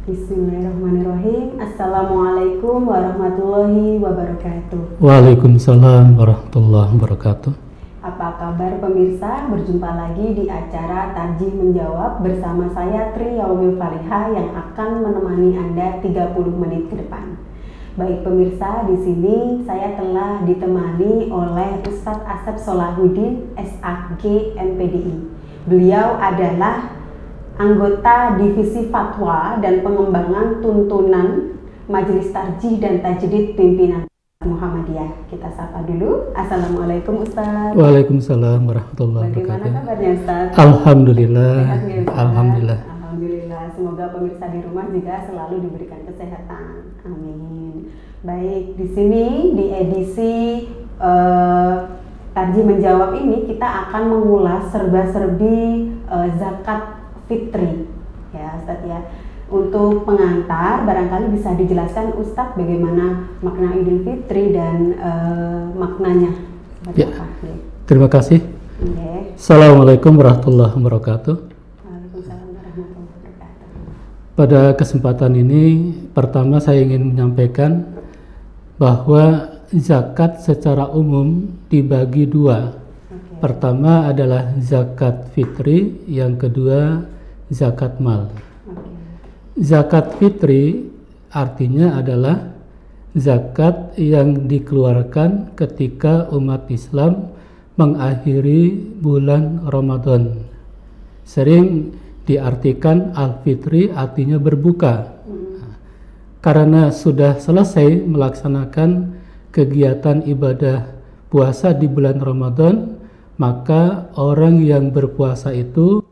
Bismillahirrahmanirrahim. Assalamualaikum warahmatullahi wabarakatuh. Waalaikumsalam warahmatullahi wabarakatuh. Apa kabar pemirsa? Berjumpa lagi di acara Tarjih Menjawab bersama saya Tri Yaumil Faliha yang akan menemani Anda 30 menit ke depan. Baik pemirsa, di sini saya telah ditemani oleh Ustadz Asep Solahuddin, SAG MPDI. Beliau adalah anggota Divisi Fatwa dan Pengembangan Tuntunan Majelis Tarjih dan Tajdid Pimpinan Muhammadiyah. Kita sapa dulu. Assalamualaikum Ustaz. Waalaikumsalam warahmatullahi wabarakatuh. Bagaimana kabarnya Ustaz? Alhamdulillah. Sehat ya, Ustaz? Alhamdulillah. Alhamdulillah. Semoga pemirsa di rumah juga selalu diberikan kesehatan. Amin. Baik, di sini di edisi Tarjih Menjawab ini kita akan mengulas serba-serbi zakat fitri, ya Ustadz ya. Untuk pengantar, barangkali bisa dijelaskan Ustadz bagaimana makna Idul Fitri dan maknanya. Ya. Terima kasih. Okay. Assalamualaikum warahmatullahi wabarakatuh. Waalaikumsalam warahmatullahi wabarakatuh. Pada kesempatan ini, pertama saya ingin menyampaikan bahwa zakat secara umum dibagi dua. Okay. Pertama adalah zakat fitri, yang kedua zakat mal. Zakat fitri artinya adalah zakat yang dikeluarkan ketika umat Islam mengakhiri bulan Ramadan. Sering diartikan al-fitri artinya berbuka. Karena sudah selesai melaksanakan kegiatan ibadah puasa di bulan Ramadan, maka orang yang berpuasa itu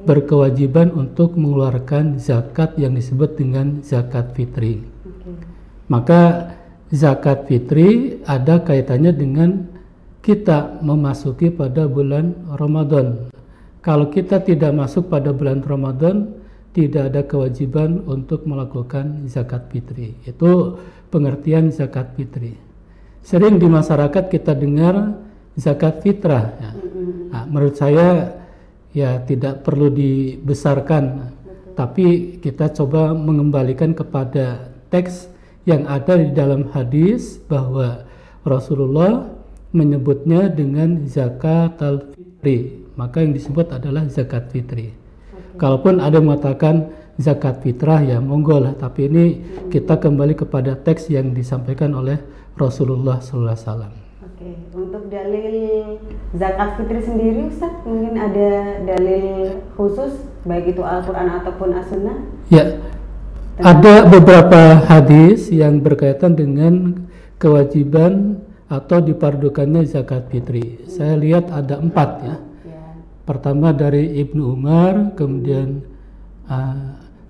berkewajiban untuk mengeluarkan zakat yang disebut dengan zakat fitri. Maka zakat fitri ada kaitannya dengan kita memasuki pada bulan Ramadan. Kalau kita tidak masuk pada bulan Ramadan, tidak ada kewajiban untuk melakukan zakat fitri. Itu pengertian zakat fitri. Sering di masyarakat kita dengar zakat fitrah. Ya. Nah, menurut saya ya tidak perlu dibesarkan, tapi kita coba mengembalikan kepada teks yang ada di dalam hadis bahwa Rasulullah menyebutnya dengan zakat al-fitri, maka yang disebut adalah zakat fitri. Kalaupun ada yang mengatakan zakat fitrah, ya monggo lah, tapi ini kita kembali kepada teks yang disampaikan oleh Rasulullah SAW. Oke, untuk dalil zakat fitri sendiri Ustaz, mungkin ada dalil khusus baik itu Al-Quran ataupun As-Sunnah? Ya, ada beberapa hadis yang berkaitan dengan kewajiban atau dipardukannya zakat fitri. Saya lihat ada 4 ya. Pertama dari Ibnu Umar, kemudian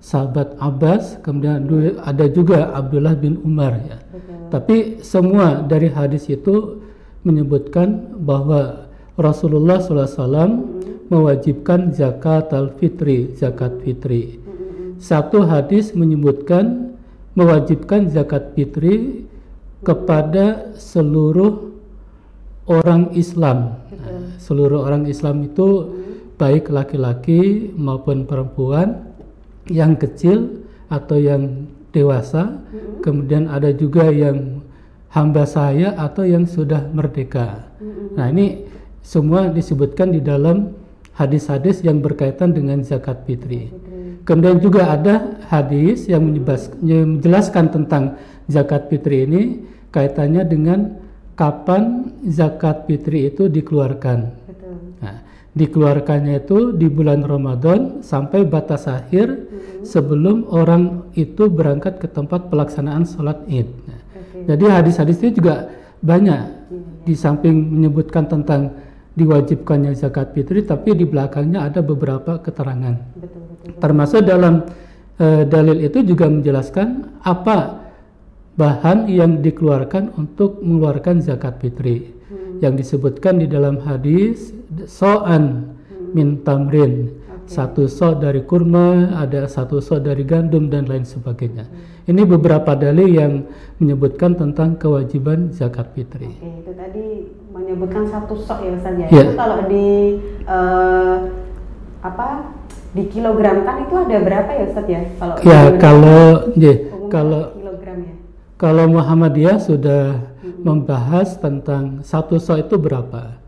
sahabat Abbas, kemudian ada juga Abdullah bin Umar ya. Tapi semua dari hadis itu menyebutkan bahwa Rasulullah SAW mewajibkan zakat al-fitri, zakat fitri. Satu hadis menyebutkan mewajibkan zakat fitri kepada seluruh orang Islam. Seluruh orang Islam itu baik laki-laki maupun perempuan, yang kecil atau yang dewasa, kemudian ada juga yang hamba saya atau yang sudah merdeka. Nah, ini semua disebutkan di dalam hadis-hadis yang berkaitan dengan zakat fitri. Kemudian juga ada hadis yang menjelaskan tentang zakat fitri ini, kaitannya dengan kapan zakat fitri itu dikeluarkan. Nah, dikeluarkannya itu di bulan Ramadan sampai batas akhir sebelum orang itu berangkat ke tempat pelaksanaan sholat Id. Nah, jadi hadis-hadis itu juga banyak, di samping menyebutkan tentang diwajibkannya zakat fitri, tapi di belakangnya ada beberapa keterangan. Termasuk dalam dalil itu juga menjelaskan apa bahan yang dikeluarkan untuk mengeluarkan zakat fitri. Yang disebutkan di dalam hadis so'an min tamrin, satu so' dari kurma, ada satu so' dari gandum dan lain sebagainya. Ini beberapa dalil yang menyebutkan tentang kewajiban zakat fitri. Oke, itu tadi menyebutkan satu so' ya Ustaz ya. Yeah. Itu kalau di dikilogramkan itu ada berapa ya Ustadz ya? Kalau Muhammadiyah sudah membahas tentang satu so itu berapa.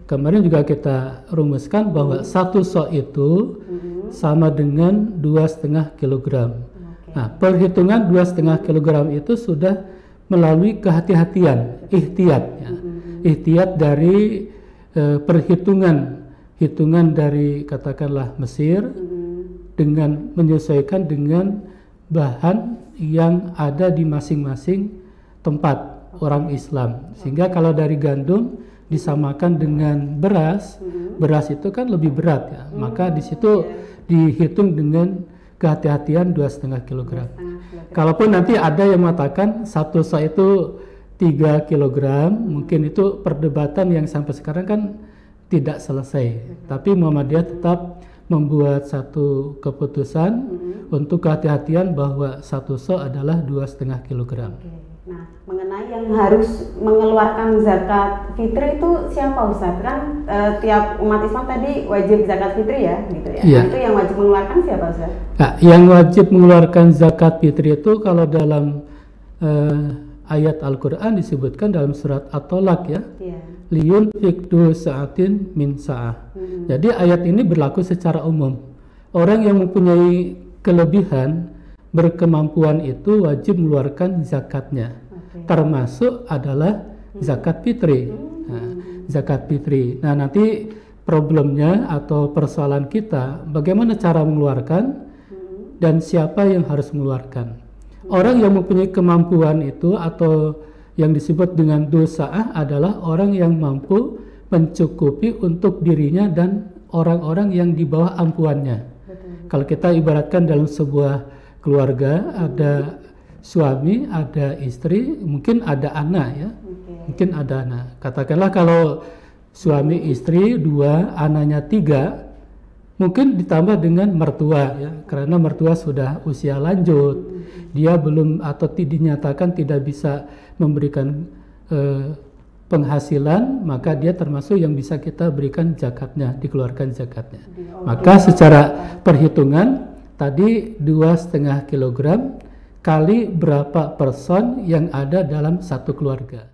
Kemarin juga kita rumuskan bahwa satu so itu sama dengan 2,5 kilogram. Nah, perhitungan 2,5 kilogram itu sudah melalui kehati-hatian, ihtiyat ya. Ihtiyat dari hitungan dari katakanlah Mesir dengan menyesuaikan dengan bahan yang ada di masing-masing tempat orang Islam. Sehingga kalau dari gandum disamakan dengan beras itu kan lebih berat ya. Maka di situ dihitung dengan kehati-hatian 2,5 kilogram. Kalaupun nanti ada yang mengatakan satu sa itu 3 kilogram, mungkin itu perdebatan yang sampai sekarang kan tidak selesai. Tapi Muhammadiyah tetap membuat satu keputusan untuk kehati-hatian bahwa satu so adalah 2,5 kilogram. Nah, mengenai yang harus mengeluarkan zakat fitri itu siapa Ustadz? Kan tiap umat Islam tadi wajib zakat fitri ya, gitu ya. Iya. Nah, itu yang wajib mengeluarkan siapa Ustadz? Nah, yang wajib mengeluarkan zakat fitri itu kalau dalam ayat Al-Quran disebutkan dalam surat At-Tolak ya. Liyun fikdu sa'atin min sa'ah. Jadi ayat ini berlaku secara umum. Orang yang mempunyai kelebihan berkemampuan itu wajib mengeluarkan zakatnya, termasuk adalah zakat fitri. Zakat fitri. Nah, nanti problemnya atau persoalan kita bagaimana cara mengeluarkan dan siapa yang harus mengeluarkan. Orang yang mempunyai kemampuan itu atau yang disebut dengan dosa'ah adalah orang yang mampu mencukupi untuk dirinya dan orang-orang yang di bawah ampuannya. Kalau kita ibaratkan dalam sebuah keluarga, ada suami, ada istri, mungkin ada anak ya. Mungkin ada anak. Katakanlah kalau suami istri 2, anaknya 3, mungkin ditambah dengan mertua ya, karena mertua sudah usia lanjut. Dia belum atau dinyatakan tidak bisa memberikan penghasilan, maka dia termasuk yang bisa kita berikan zakatnya, dikeluarkan zakatnya. Maka secara perhitungan tadi 2,5 kilogram kali berapa person yang ada dalam satu keluarga.